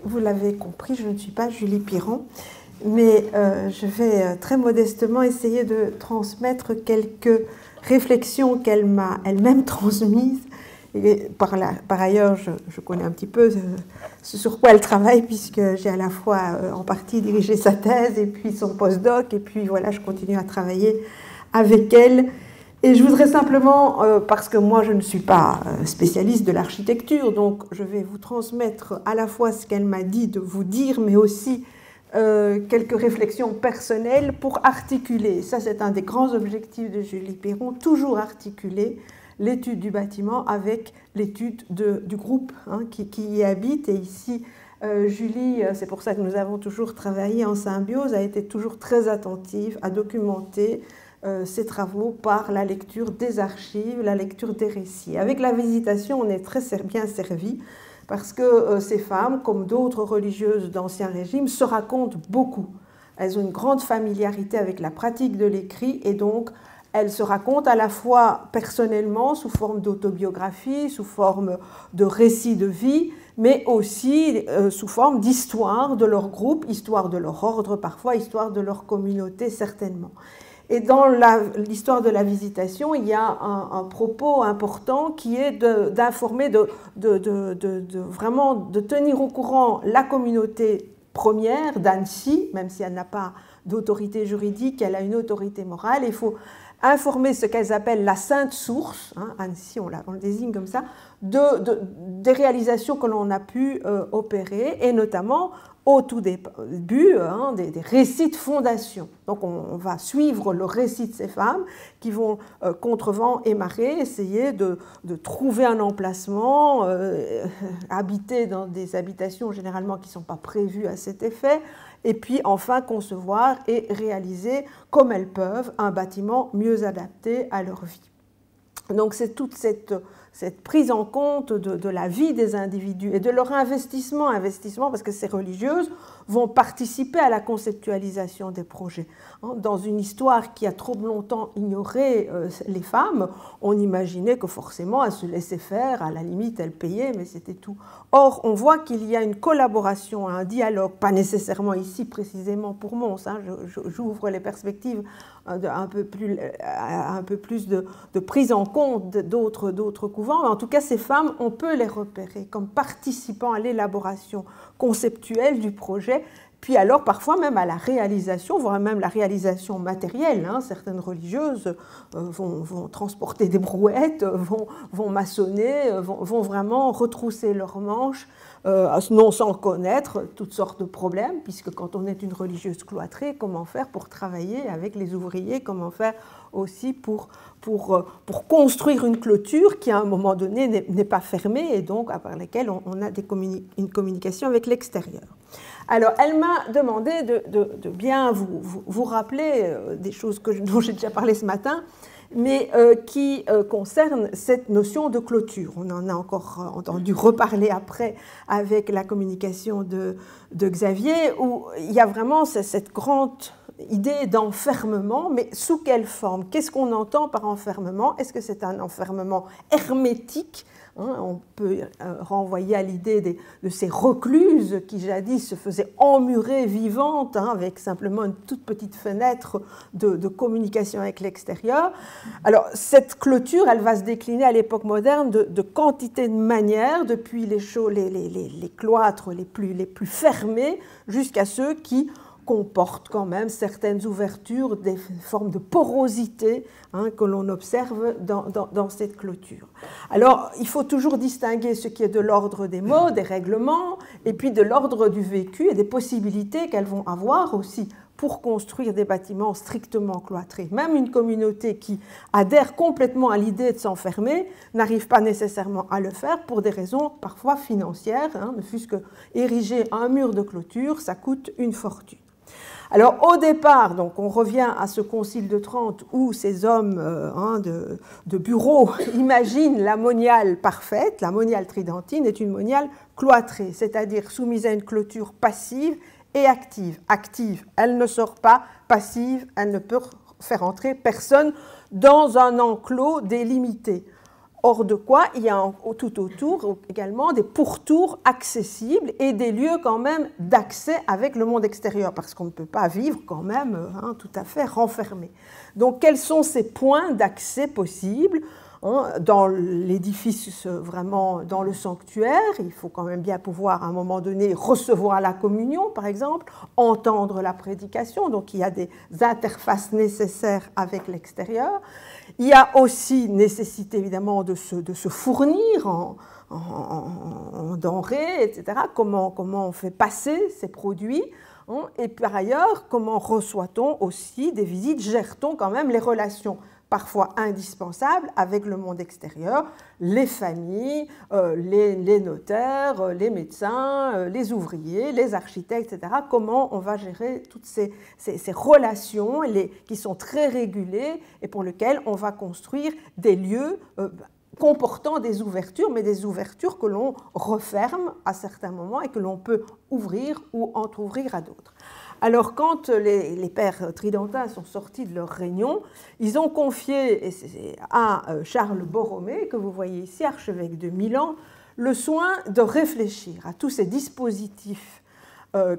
vous l'avez compris, je ne suis pas Julie Piron, mais je vais très modestement essayer de transmettre quelques réflexions qu'elle m'a elle-même transmises. Et par ailleurs, je connais un petit peu ce sur quoi elle travaille, puisque j'ai à la fois en partie dirigé sa thèse et puis son postdoc, et puis voilà, je continue à travailler avec elle. Et je voudrais simplement, parce que moi je ne suis pas spécialiste de l'architecture, donc je vais vous transmettre à la fois ce qu'elle m'a dit de vous dire, mais aussi quelques réflexions personnelles pour articuler. Ça, c'est un des grands objectifs de Julie Piron, toujours articuler l'étude du bâtiment avec l'étude du groupe qui y habite. Et ici, Julie, c'est pour ça que nous avons toujours travaillé en symbiose, a été toujours très attentive à documenter ces travaux par la lecture des archives, la lecture des récits. Avec la visitation, on est très bien servi parce que ces femmes, comme d'autres religieuses d'Ancien Régime, se racontent beaucoup. Elles ont une grande familiarité avec la pratique de l'écrit et donc elles se racontent à la fois personnellement, sous forme d'autobiographie, sous forme de récits de vie, mais aussi sous forme d'histoire de leur groupe, histoire de leur ordre parfois, histoire de leur communauté certainement. Et dans l'histoire de la visitation, il y a un propos important qui est d'informer, vraiment de tenir au courant la communauté première d'Annecy, même si elle n'a pas d'autorité juridique, elle a une autorité morale. Il faut informer ce qu'elles appellent la sainte source, Annecy, on le désigne comme ça, des réalisations que l'on a pu opérer, et notamment au tout début des récits de fondation. Donc on va suivre le récit de ces femmes qui vont contre vent et marée essayer de trouver un emplacement, habiter dans des habitations généralement qui ne sont pas prévues à cet effet, et puis enfin concevoir et réaliser comme elles peuvent un bâtiment mieux adapté à leur vie. Donc c'est toute cette prise en compte de la vie des individus et de leur investissement parce que ces religieuses vont participer à la conceptualisation des projets. Dans une histoire qui a trop longtemps ignoré les femmes, on imaginait que forcément elles se laissaient faire, à la limite elles payaient, mais c'était tout. Or, on voit qu'il y a une collaboration, un dialogue, pas nécessairement ici précisément pour Mons, j'ouvre les perspectives un peu plus de prise en compte d'autres couvents, mais en tout cas ces femmes, on peut les repérer comme participant à l'élaboration conceptuelle du projet, puis alors parfois même à la réalisation, voire même la réalisation matérielle. Certaines religieuses vont transporter des brouettes, vont maçonner, vont vraiment retrousser leurs manches, non sans connaître toutes sortes de problèmes, puisque quand on est une religieuse cloîtrée, comment faire pour travailler avec les ouvriers, comment faire aussi pour construire une clôture qui à un moment donné n'est pas fermée et donc par laquelle on a une communication avec l'extérieur. Alors, elle m'a demandé de bien vous rappeler des choses dont j'ai déjà parlé ce matin, mais qui concernent cette notion de clôture. On en a encore entendu reparler après avec la communication de Xavier, où il y a vraiment cette grande idée d'enfermement, mais sous quelle forme? Qu'est-ce qu'on entend par enfermement? Est-ce que c'est un enfermement hermétique? On peut renvoyer à l'idée de ces recluses qui jadis se faisaient emmurer vivantes avec simplement une toute petite fenêtre de communication avec l'extérieur. Alors cette clôture, elle va se décliner à l'époque moderne de quantité de manières, depuis les cloîtres les plus fermés jusqu'à ceux qui comportent quand même certaines ouvertures, des formes de porosité que l'on observe dans cette clôture. Alors, il faut toujours distinguer ce qui est de l'ordre des mots, des règlements, et puis de l'ordre du vécu et des possibilités qu'elles vont avoir aussi pour construire des bâtiments strictement cloîtrés. Même une communauté qui adhère complètement à l'idée de s'enfermer n'arrive pas nécessairement à le faire pour des raisons parfois financières, ne fût-ce que ériger un mur de clôture, ça coûte une fortune. Alors au départ, donc, on revient à ce concile de Trente où ces hommes de bureau imaginent la moniale parfaite. La moniale tridentine est une moniale cloîtrée, c'est-à-dire soumise à une clôture passive et active. Active, elle ne sort pas, passive, elle ne peut faire entrer personne dans un enclos délimité. hors de quoi il y a tout autour également des pourtours accessibles et des lieux quand même d'accès avec le monde extérieur, parce qu'on ne peut pas vivre quand même tout à fait renfermé. Donc quels sont ces points d'accès possibles dans l'édifice, vraiment dans le sanctuaire? Il faut quand même bien pouvoir à un moment donné recevoir la communion, par exemple, entendre la prédication, donc il y a des interfaces nécessaires avec l'extérieur. Il y a aussi nécessité évidemment de se fournir en denrées, etc. Comment on fait passer ces produits, et par ailleurs, comment reçoit-on aussi des visites, gère-t-on quand même les relations parfois indispensables avec le monde extérieur, les familles, les notaires, les médecins, les ouvriers, les architectes, etc. Comment on va gérer toutes ces relations qui sont très régulées et pour lesquelles on va construire des lieux comportant des ouvertures, mais des ouvertures que l'on referme à certains moments et que l'on peut ouvrir ou entrouvrir à d'autres. Alors, quand les pères tridentins sont sortis de leur réunion, ils ont confié à Charles Borromée, que vous voyez ici, archevêque de Milan, le soin de réfléchir à tous ces dispositifs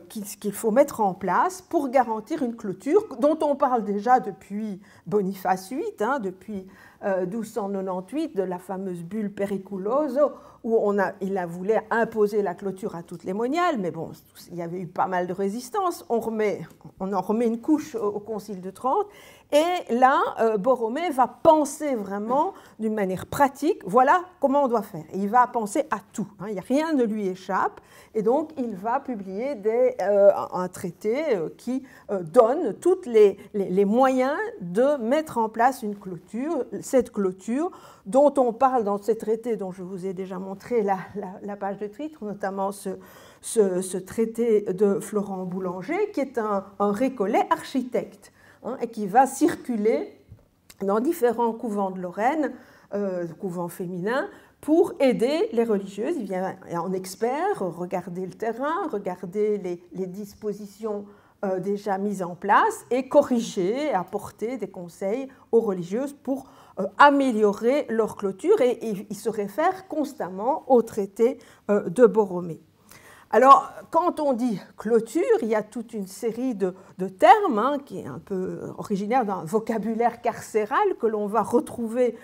qu'il faut mettre en place pour garantir une clôture dont on parle déjà depuis Boniface VIII, depuis 1298, de la fameuse bulle Periculoso, où il a voulu imposer la clôture à toutes les moniales, mais bon, il y avait eu pas mal de résistance. On en remet une couche au Concile de Trente, et là, Borromée va penser vraiment d'une manière pratique, voilà comment on doit faire. Et il va penser à tout, rien ne lui échappe, et donc il va publier un traité qui donne tous les moyens de mettre en place une clôture, cette clôture dont on parle dans ces traités dont je vous ai déjà montré la page de titre, notamment ce traité de Florent Boulanger, qui est un Récollet architecte, et qui va circuler dans différents couvents de Lorraine, couvents féminins, pour aider les religieuses. Il vient en expert regarder le terrain, regarder les dispositions déjà mises en place et corriger, apporter des conseils aux religieuses pour améliorer leur clôture, et il se réfère constamment au traité de Borromée. Alors, quand on dit clôture, il y a toute une série de termes qui est un peu originaire d'un vocabulaire carcéral que l'on va retrouver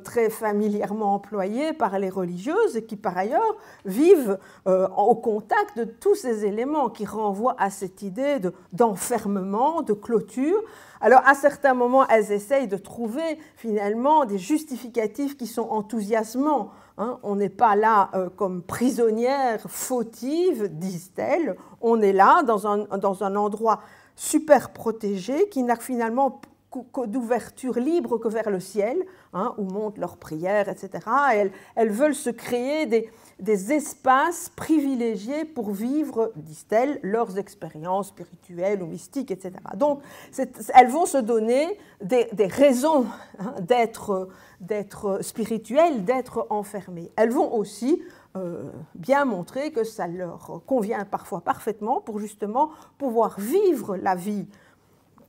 très familièrement employé par les religieuses et qui, par ailleurs, vivent au contact de tous ces éléments qui renvoient à cette idée d'enfermement, de clôture. Alors, à certains moments, elles essayent de trouver finalement des justificatifs qui sont enthousiasmants. On n'est pas là comme prisonnières fautives, disent-elles. On est là dans un endroit super protégé qui n'a finalement d'ouverture libre que vers le ciel, où montent leurs prières, etc. Elles veulent se créer des espaces privilégiés pour vivre, disent-elles, leurs expériences spirituelles ou mystiques, etc. Donc, elles vont se donner des raisons d'être spirituelles, d'être enfermées. Elles vont aussi bien montrer que ça leur convient parfois parfaitement pour justement pouvoir vivre la vie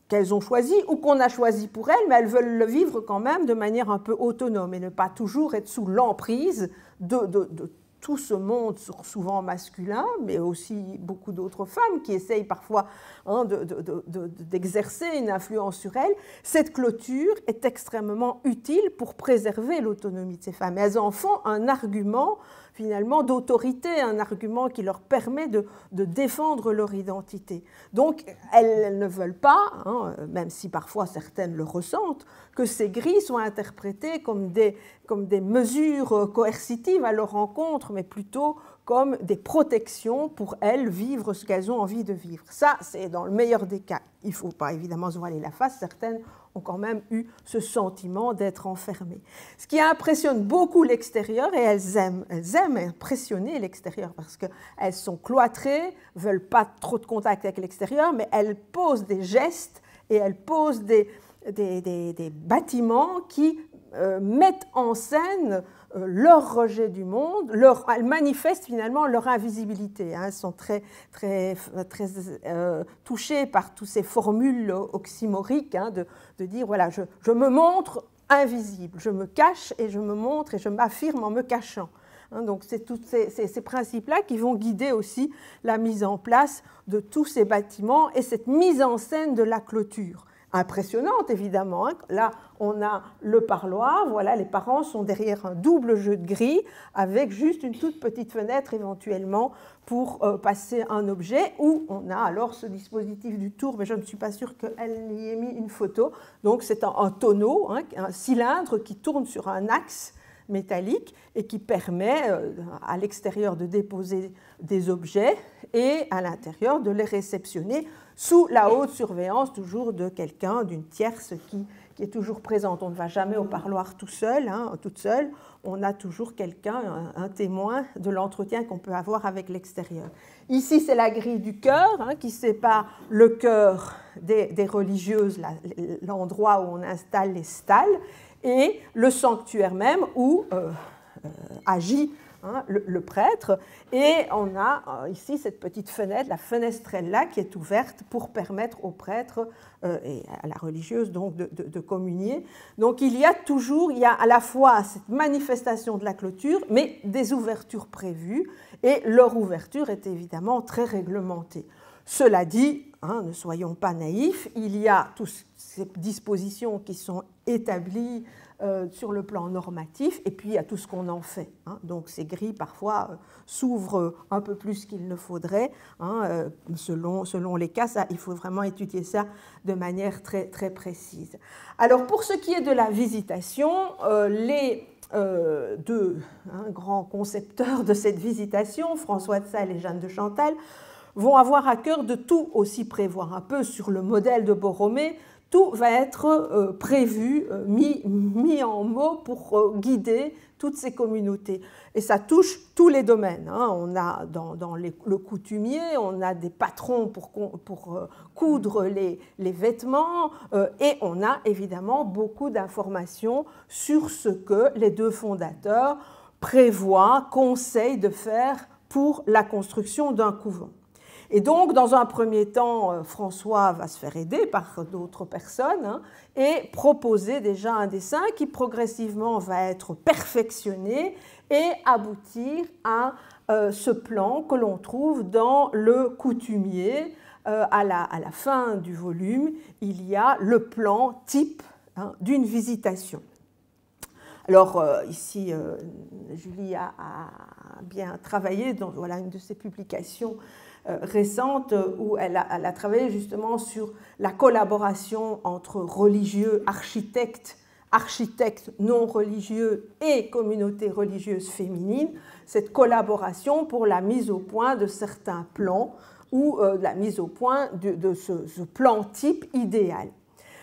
qu'elles ont choisie ou qu'on a choisie pour elles, mais elles veulent le vivre quand même de manière un peu autonome et ne pas toujours être sous l'emprise de tout ce monde souvent masculin, mais aussi beaucoup d'autres femmes qui essayent parfois d'exercer une influence sur elles. Cette clôture est extrêmement utile pour préserver l'autonomie de ces femmes. Elles en font un argument finalement d'autorité, un argument qui leur permet de défendre leur identité. Donc elles ne veulent pas, même si parfois certaines le ressentent, que ces grilles soient interprétées comme des mesures coercitives à leur encontre, mais plutôt comme des protections pour elles vivre ce qu'elles ont envie de vivre. Ça, c'est dans le meilleur des cas. Il ne faut pas évidemment se voiler la face, certaines ont quand même eu ce sentiment d'être enfermées. Ce qui impressionne beaucoup l'extérieur, et elles aiment impressionner l'extérieur parce qu'elles sont cloîtrées, ne veulent pas trop de contact avec l'extérieur, mais elles posent des gestes et elles posent des bâtiments qui mettent en scène leur rejet du monde, elles manifestent finalement leur invisibilité. Elles sont très touchées par toutes ces formules oxymoriques de dire voilà, je me montre invisible. Je me cache et je me montre et je m'affirme en me cachant. Donc c'est tous ces principes-là qui vont guider aussi la mise en place de tous ces bâtiments et cette mise en scène de la clôture. Impressionnante évidemment. Là, on a le parloir, voilà, les parents sont derrière un double jeu de grilles avec juste une toute petite fenêtre éventuellement pour passer un objet, où on a alors ce dispositif du tour, mais je ne suis pas sûre qu'elle y ait mis une photo. Donc c'est un tonneau, un cylindre qui tourne sur un axe métallique et qui permet à l'extérieur de déposer des objets et à l'intérieur de les réceptionner sous la haute surveillance toujours de quelqu'un, d'une tierce qui est toujours présente. On ne va jamais au parloir tout seul, toute seule, on a toujours quelqu'un, un témoin de l'entretien qu'on peut avoir avec l'extérieur. Ici, c'est la grille du chœur qui sépare le chœur des religieuses, l'endroit où on installe les stalles, et le sanctuaire même où agit le prêtre. Et on a ici cette petite fenêtre, la fenestrella, qui est ouverte pour permettre au prêtre et à la religieuse donc, de communier. Donc il y a à la fois cette manifestation de la clôture, mais des ouvertures prévues, et leur ouverture est évidemment très réglementée. Cela dit, ne soyons pas naïfs, il y a toutes ces dispositions qui sont établies sur le plan normatif, et puis il y a tout ce qu'on en fait. Donc ces grilles, parfois, s'ouvrent un peu plus qu'il ne faudrait, selon les cas. Il faut vraiment étudier ça de manière très, très précise. Alors, pour ce qui est de la visitation, les deux grands concepteurs de cette visitation, François de Sales et Jeanne de Chantal, vont avoir à cœur de tout aussi prévoir, un peu sur le modèle de Borromée. Tout va être prévu, mis en mots pour guider toutes ces communautés. Et ça touche tous les domaines. On a dans le coutumier, on a des patrons pour coudre les vêtements, et on a évidemment beaucoup d'informations sur ce que les deux fondateurs prévoient, conseillent de faire pour la construction d'un couvent. Et donc, dans un premier temps, François va se faire aider par d'autres personnes et proposer déjà un dessin qui progressivement va être perfectionné et aboutir à ce plan que l'on trouve dans le coutumier. À la fin du volume, il y a le plan type d'une visitation. Alors ici, Julie a bien travaillé dans une de ses publications récente où elle a travaillé justement sur la collaboration entre religieux, architectes non religieux et communautés religieuses féminines, cette collaboration pour la mise au point de certains plans ou la mise au point de ce plan type idéal.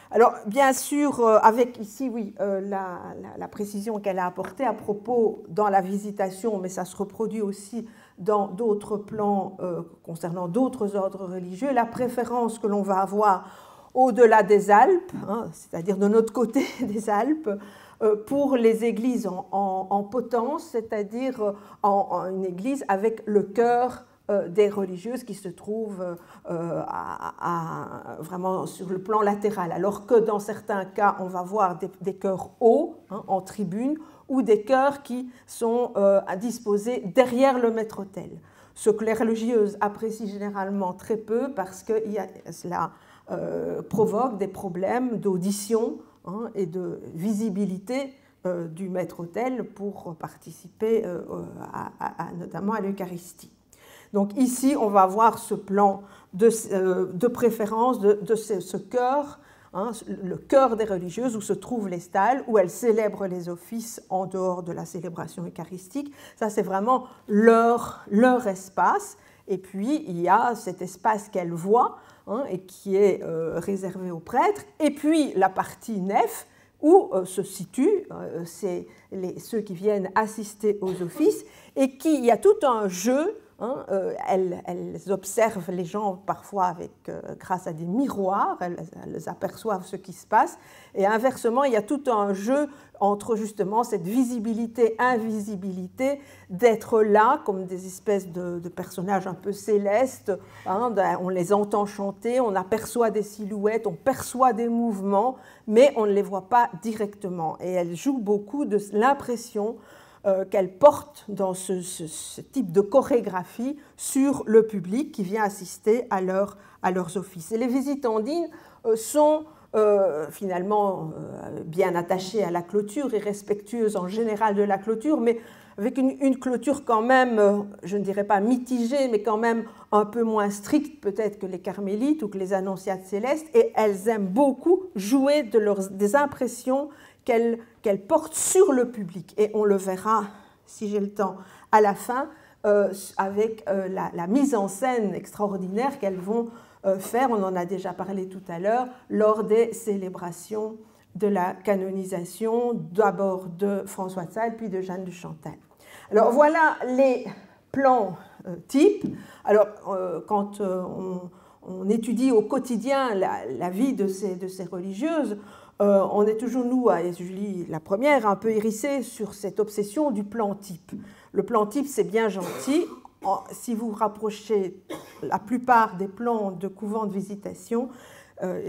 Alors, bien sûr, avec ici, oui, la précision qu'elle a apportée à propos dans la visitation, mais ça se reproduit aussi dans d'autres plans concernant d'autres ordres religieux, la préférence que l'on va avoir au-delà des Alpes, c'est-à-dire de notre côté des Alpes, pour les églises en potence, c'est-à-dire une église avec le chœur des religieuses qui se trouvent vraiment sur le plan latéral, alors que dans certains cas, on va voir des chœurs hauts, en tribune, ou des chœurs qui sont disposés derrière le maître-autel. Ce que les religieuses apprécient généralement très peu parce que cela provoque des problèmes d'audition et de visibilité du maître-autel pour participer notamment à l'Eucharistie. Donc ici, on va voir ce plan de préférence de ce chœur, le chœur des religieuses où se trouvent les stalles, où elles célèbrent les offices en dehors de la célébration eucharistique. Ça, c'est vraiment leur espace. Et puis, il y a cet espace qu'elles voient et qui est réservé aux prêtres. Et puis, la partie nef, où se situent ceux qui viennent assister aux offices, et il y a tout un jeu Hein, elles observent les gens parfois grâce à des miroirs, elles aperçoivent ce qui se passe. Et inversement, il y a tout un jeu entre justement cette visibilité-invisibilité, d'être là comme des espèces de personnages un peu célestes. Hein, on les entend chanter, on aperçoit des silhouettes, on perçoit des mouvements, mais on ne les voit pas directement. Et elles jouent beaucoup de l'impression qu'elles portent dans ce type de chorégraphie sur le public qui vient assister à leurs offices. Et les visitandines sont finalement bien attachées à la clôture et respectueuses en général de la clôture, mais avec une clôture quand même, je ne dirais pas mitigée, mais quand même un peu moins stricte peut-être que les carmélites ou que les annonciates célestes, et elles aiment beaucoup jouer des impressions qu'elles portent sur le public. Et on le verra, si j'ai le temps, à la fin, avec la mise en scène extraordinaire qu'elles vont faire, on en a déjà parlé tout à l'heure, lors des célébrations de la canonisation, d'abord de François de Sales, puis de Jeanne de Chantal. Alors voilà les plans types. Alors quand on étudie au quotidien la vie de ces religieuses, on est toujours, nous, et Julie la première, un peu hérissée sur cette obsession du plan type. Le plan type, c'est bien gentil. Si vous rapprochez la plupart des plans de couvents de visitation,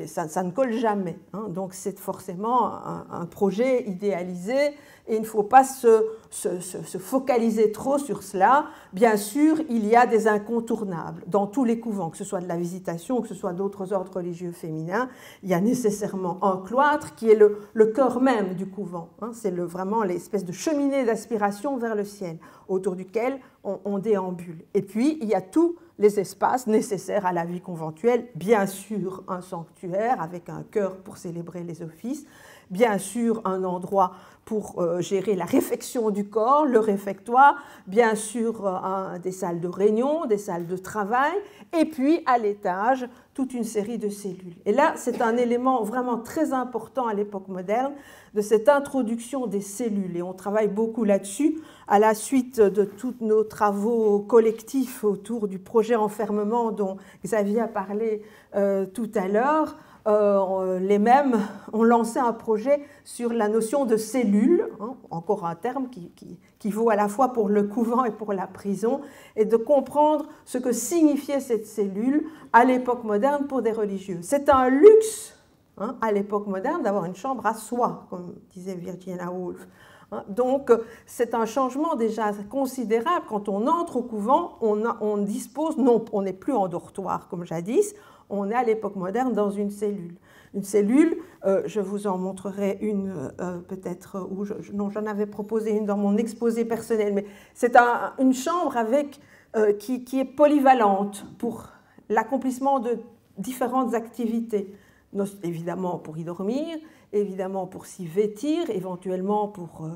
ça ne colle jamais. Hein. Donc c'est forcément un projet idéalisé et il ne faut pas se focaliser trop sur cela. Bien sûr, il y a des incontournables dans tous les couvents, que ce soit de la visitation ou que ce soit d'autres ordres religieux féminins. Il y a nécessairement un cloître qui est le cœur même du couvent. Hein. C'est vraiment l'espèce de cheminée d'aspiration vers le ciel autour duquel on déambule. Et puis, il y a tous les espaces nécessaires à la vie conventuelle, bien sûr un sanctuaire avec un chœur pour célébrer les offices, bien sûr un endroit pour gérer la réfection du corps, le réfectoire, bien sûr des salles de réunion, des salles de travail, et puis à l'étage, toute une série de cellules. Et là, c'est un élément vraiment très important à l'époque moderne de cette introduction des cellules. Et on travaille beaucoup là-dessus à la suite de tous nos travaux collectifs autour du projet enfermement dont Xavier a parlé tout à l'heure. Les mêmes ont lancé un projet sur la notion de cellule, hein, encore un terme qui vaut à la fois pour le couvent et pour la prison, et de comprendre ce que signifiait cette cellule à l'époque moderne pour des religieux. C'est un luxe, hein, à l'époque moderne d'avoir une chambre à soi, comme disait Virginia Woolf. Donc c'est un changement déjà considérable. Quand on entre au couvent, on dispose, non, on n'est plus en dortoir comme jadis, on est à l'époque moderne dans une cellule. Une cellule, je vous en montrerai une peut-être, non, j'en avais proposé une dans mon exposé personnel, mais c'est une chambre qui est polyvalente pour l'accomplissement de différentes activités. Évidemment pour y dormir, évidemment pour s'y vêtir, éventuellement pour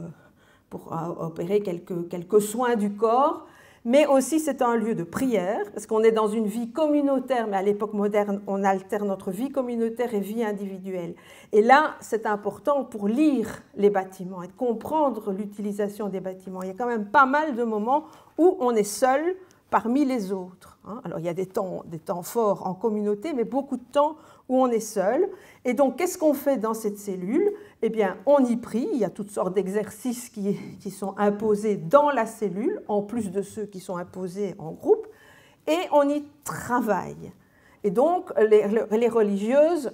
opérer quelques soins du corps, mais aussi c'est un lieu de prière, parce qu'on est dans une vie communautaire, mais à l'époque moderne, on alterne notre vie communautaire et vie individuelle. Et là, c'est important pour lire les bâtiments et comprendre l'utilisation des bâtiments. Il y a quand même pas mal de moments où on est seul parmi les autres. Alors il y a des temps forts en communauté, mais beaucoup de temps où on est seul. Et donc, qu'est-ce qu'on fait dans cette cellule? Eh bien, on y prie. Il y a toutes sortes d'exercices qui sont imposés dans la cellule, en plus de ceux qui sont imposés en groupe, et on y travaille. Et donc, les religieuses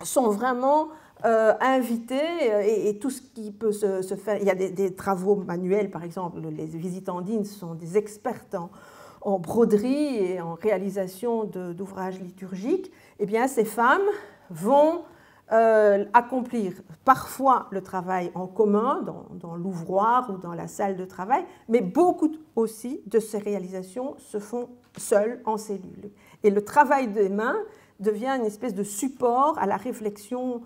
sont vraiment invitées, et tout ce qui peut se faire. Il y a des travaux manuels, par exemple, les visitandines sont des expertes en broderie et en réalisation d'ouvrages liturgiques. Eh bien, ces femmes vont accomplir parfois le travail en commun, dans l'ouvroir ou dans la salle de travail, mais beaucoup aussi de ces réalisations se font seules en cellule. Et le travail des mains devient une espèce de support à la réflexion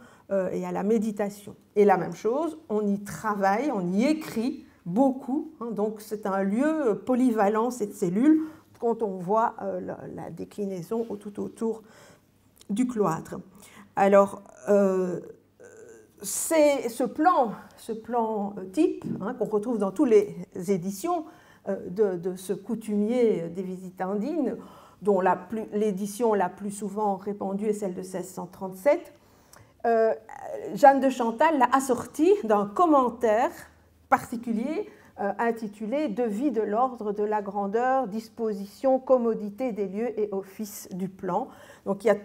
et à la méditation. Et la même chose, on y travaille, on y écrit beaucoup, hein, donc c'est un lieu polyvalent, cette cellule, quand on voit la déclinaison tout autour du cloître. Alors, c'est ce plan type, hein, qu'on retrouve dans toutes les éditions de ce coutumier des Visitandines, dont l'édition la plus souvent répandue est celle de 1637, Jeanne de Chantal l'a assortie d'un commentaire particulier intitulé « Devis de l'ordre de la grandeur, disposition, commodité des lieux et office du plan ». Donc il y a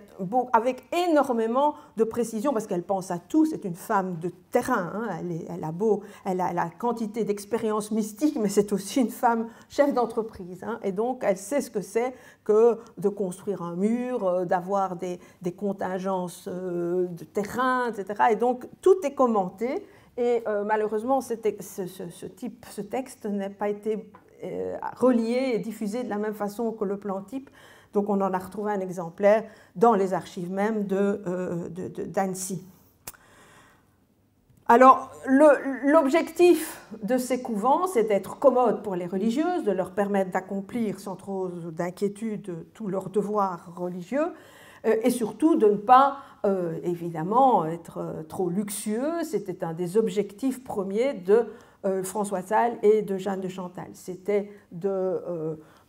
avec énormément de précision, parce qu'elle pense à tout, c'est une femme de terrain, hein, elle a la quantité d'expérience mystique, mais c'est aussi une femme chef d'entreprise, hein, et donc elle sait ce que c'est que de construire un mur, d'avoir des contingences de terrain, etc. Et donc tout est commenté. Et malheureusement, ce texte n'a pas été relié et diffusé de la même façon que le plan type. Donc on en a retrouvé un exemplaire dans les archives même d'Annecy. Alors l'objectif de ces couvents, c'est d'être commode pour les religieuses, de leur permettre d'accomplir sans trop d'inquiétude tous leurs devoirs religieux, et surtout de ne pas, évidemment, être trop luxueux. C'était un des objectifs premiers de François de Sales et de Jeanne de Chantal. C'était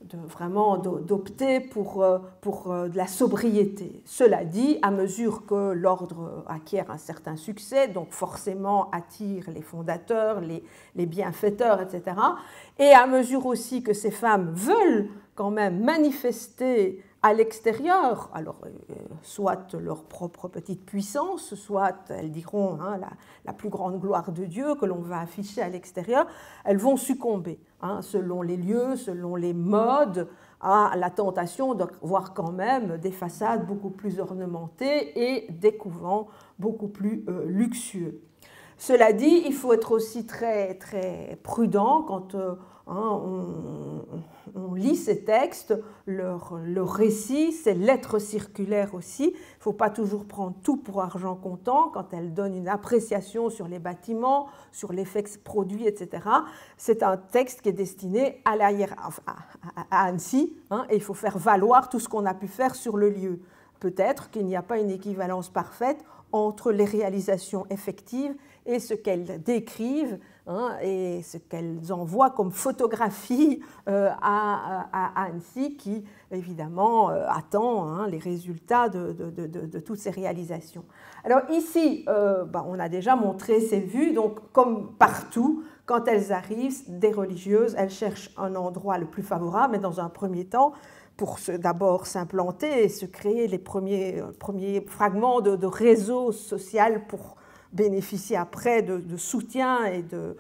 vraiment d'opter pour de la sobriété. Cela dit, à mesure que l'ordre acquiert un certain succès, donc forcément attire les fondateurs, les bienfaiteurs, etc., et à mesure aussi que ces femmes veulent quand même manifester à l'extérieur, alors soit leur propre petite puissance, soit elles diront hein, la plus grande gloire de Dieu que l'on va afficher à l'extérieur, elles vont succomber, hein, selon les lieux, selon les modes, à la tentation de voir quand même des façades beaucoup plus ornementées et des couvents beaucoup plus luxueux. Cela dit, il faut être aussi très, très prudent quand on lit ces textes, leur récit, ces lettres circulaires aussi. Il ne faut pas toujours prendre tout pour argent comptant quand elles donnent une appréciation sur les bâtiments, sur l'effet produit, etc. C'est un texte qui est destiné à Annecy, hein, et il faut faire valoir tout ce qu'on a pu faire sur le lieu. Peut-être qu'il n'y a pas une équivalence parfaite entre les réalisations effectives et ce qu'elles décrivent, hein, et ce qu'elles envoient comme photographie à Annecy, qui évidemment attend hein, les résultats de toutes ces réalisations. Alors ici, on a déjà montré ces vues, donc comme partout, quand elles arrivent, des religieuses, elles cherchent un endroit le plus favorable, mais dans un premier temps, pour d'abord s'implanter et se créer les premiers fragments de réseau social pour bénéficier après de soutien et de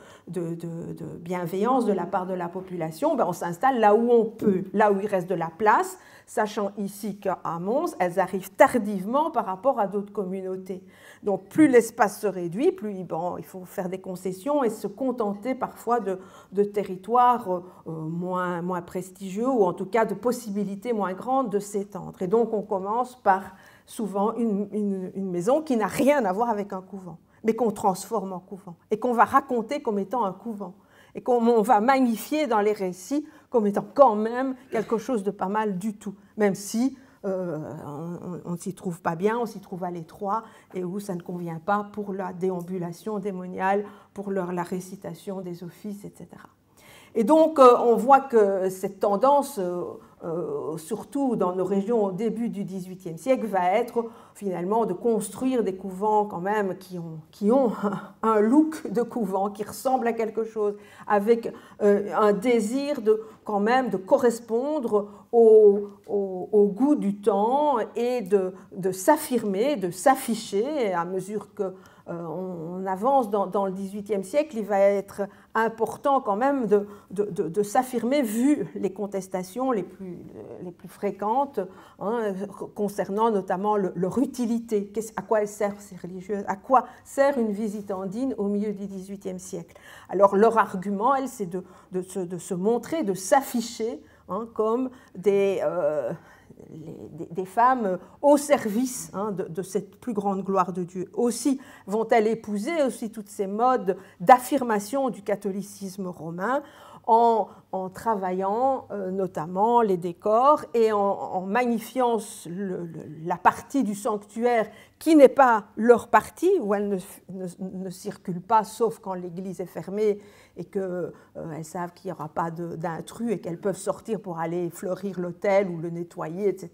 bienveillance de la part de la population, on s'installe là où on peut, là où il reste de la place, sachant ici qu'à Mons, elles arrivent tardivement par rapport à d'autres communautés. Donc plus l'espace se réduit, plus il faut faire des concessions et se contenter parfois de territoires moins prestigieux ou en tout cas de possibilités moins grandes de s'étendre. Et donc on commence par souvent une maison qui n'a rien à voir avec un couvent, mais qu'on transforme en couvent et qu'on va raconter comme étant un couvent et qu'on va magnifier dans les récits comme étant quand même quelque chose de pas mal du tout, même si on ne s'y trouve pas bien, on s'y trouve à l'étroit et où ça ne convient pas pour la déambulation démoniale, pour la récitation des offices, etc. Et donc, on voit que cette tendance, surtout dans nos régions au début du XVIIIe siècle, va être finalement de construire des couvents quand même qui ont un look de couvent, qui ressemble à quelque chose, avec un désir quand même de correspondre au goût du temps et de s'affirmer, de s'afficher à mesure que on avance dans le XVIIIe siècle, il va être important quand même de s'affirmer vu les contestations les plus fréquentes hein, concernant notamment leur utilité. À quoi elles servent ces religieuses? À quoi sert une visitandine au milieu du XVIIIe siècle? Alors leur argument, c'est de se montrer, de s'afficher hein, comme des femmes au service hein, de cette plus grande gloire de Dieu. Aussi vont-elles épouser aussi toutes ces modes d'affirmation du catholicisme romain en en travaillant notamment les décors et en magnifiant la partie du sanctuaire qui n'est pas leur partie, où elle ne circule pas, sauf quand l'église est fermée et qu'elles savent qu'il n'y aura pas d'intrus et qu'elles peuvent sortir pour aller fleurir l'autel ou le nettoyer, etc.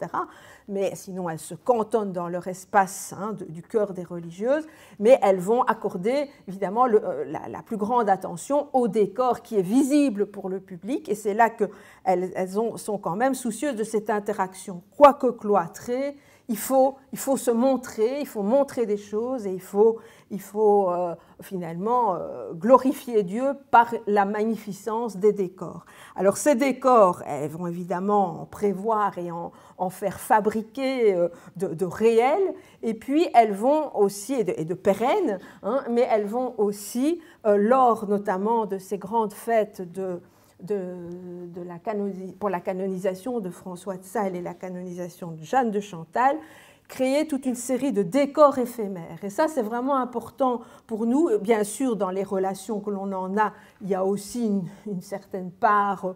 Mais sinon, elles se cantonnent dans leur espace du cœur des religieuses, mais elles vont accorder évidemment la plus grande attention au décor qui est visible pour le public, et c'est là qu'elles sont quand même soucieuses de cette interaction. Quoique cloîtrée, il faut se montrer, il faut montrer des choses et il faut finalement glorifier Dieu par la magnificence des décors. Alors ces décors, elles vont évidemment en prévoir et en faire fabriquer de réels, et puis elles vont aussi, et de pérennes, mais elles vont aussi, lors notamment de ces grandes fêtes pour la canonisation de François de Sales et la canonisation de Jeanne de Chantal, créer toute une série de décors éphémères. Et ça, c'est vraiment important pour nous. Bien sûr, dans les relations que l'on en a, il y a aussi une certaine part,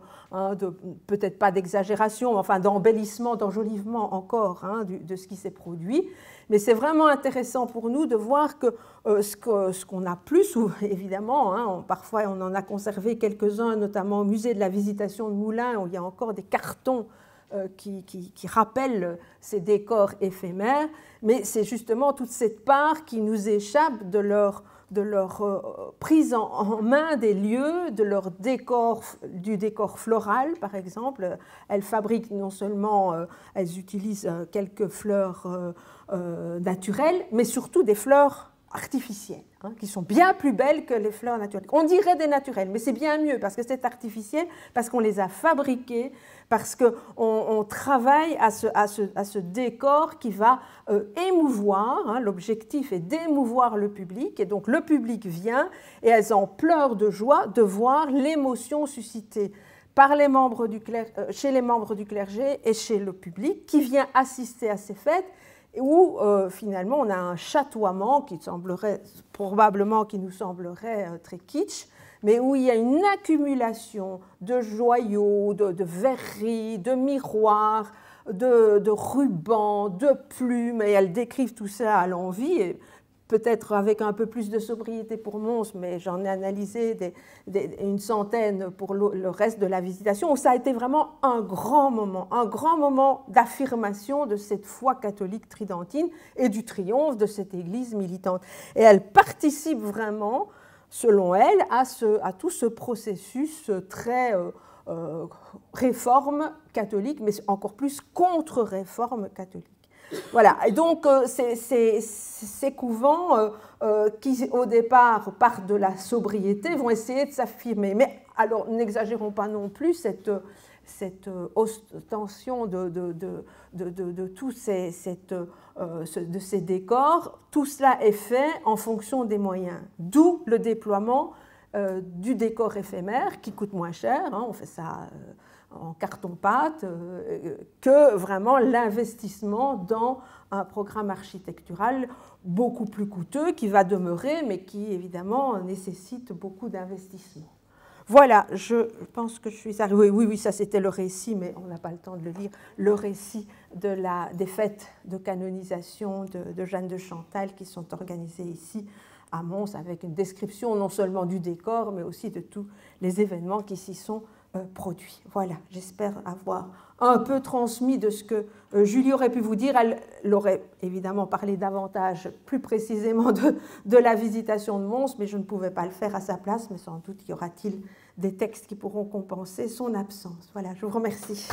peut-être pas d'exagération, mais enfin d'embellissement, d'enjolivement encore de ce qui s'est produit. Mais c'est vraiment intéressant pour nous de voir que ce qu'on a plus, ou évidemment, parfois on en a conservé quelques-uns, notamment au musée de la Visitation de Moulins, où il y a encore des cartons qui rappellent ces décors éphémères, mais c'est justement toute cette part qui nous échappe de leur prise en main des lieux, de leur décor, du décor floral par exemple. Elles fabriquent non seulement, elles utilisent quelques fleurs naturelles, mais surtout des fleurs artificielles, qui sont bien plus belles que les fleurs naturelles. On dirait des naturelles, mais c'est bien mieux parce que c'est artificiel, parce qu'on les a fabriquées, parce qu'on travaille à ce décor qui va émouvoir, l'objectif est d'émouvoir le public, et donc le public vient et elles en pleurent de joie de voir l'émotion suscitée par les membres chez les membres du clergé et chez le public qui vient assister à ces fêtes, où finalement on a un chatoiement qui nous semblerait très kitsch, mais où il y a une accumulation de joyaux, de verreries, de miroirs, de rubans, de plumes, et elles décrivent tout ça à l'envi, et peut-être avec un peu plus de sobriété pour Mons, mais j'en ai analysé une centaine pour le reste de la visitation, où ça a été vraiment un grand moment d'affirmation de cette foi catholique tridentine et du triomphe de cette Église militante. Et elle participe vraiment, selon elle, à tout ce processus très réforme catholique, mais encore plus contre-réforme catholique. Voilà, et donc ces couvents qui au départ partent de la sobriété vont essayer de s'affirmer. Mais alors n'exagérons pas non plus cette ostension de tous de ces décors. Tout cela est fait en fonction des moyens, d'où le déploiement du décor éphémère qui coûte moins cher, on fait ça en carton-pâte, que vraiment l'investissement dans un programme architectural beaucoup plus coûteux qui va demeurer, mais qui évidemment nécessite beaucoup d'investissement. Voilà, je pense que je suis arrivée. Oui, ça c'était le récit, mais on n'a pas le temps de le lire. Le récit des fêtes de canonisation de Jeanne de Chantal qui sont organisées ici à Mons, avec une description non seulement du décor, mais aussi de tous les événements qui s'y sont produits. Voilà, j'espère avoir un peu transmis de ce que Julie aurait pu vous dire. Elle aurait évidemment parlé davantage, plus précisément de la visitation de Mons, mais je ne pouvais pas le faire à sa place, mais sans doute y aura-t-il des textes qui pourront compenser son absence. Voilà, je vous remercie.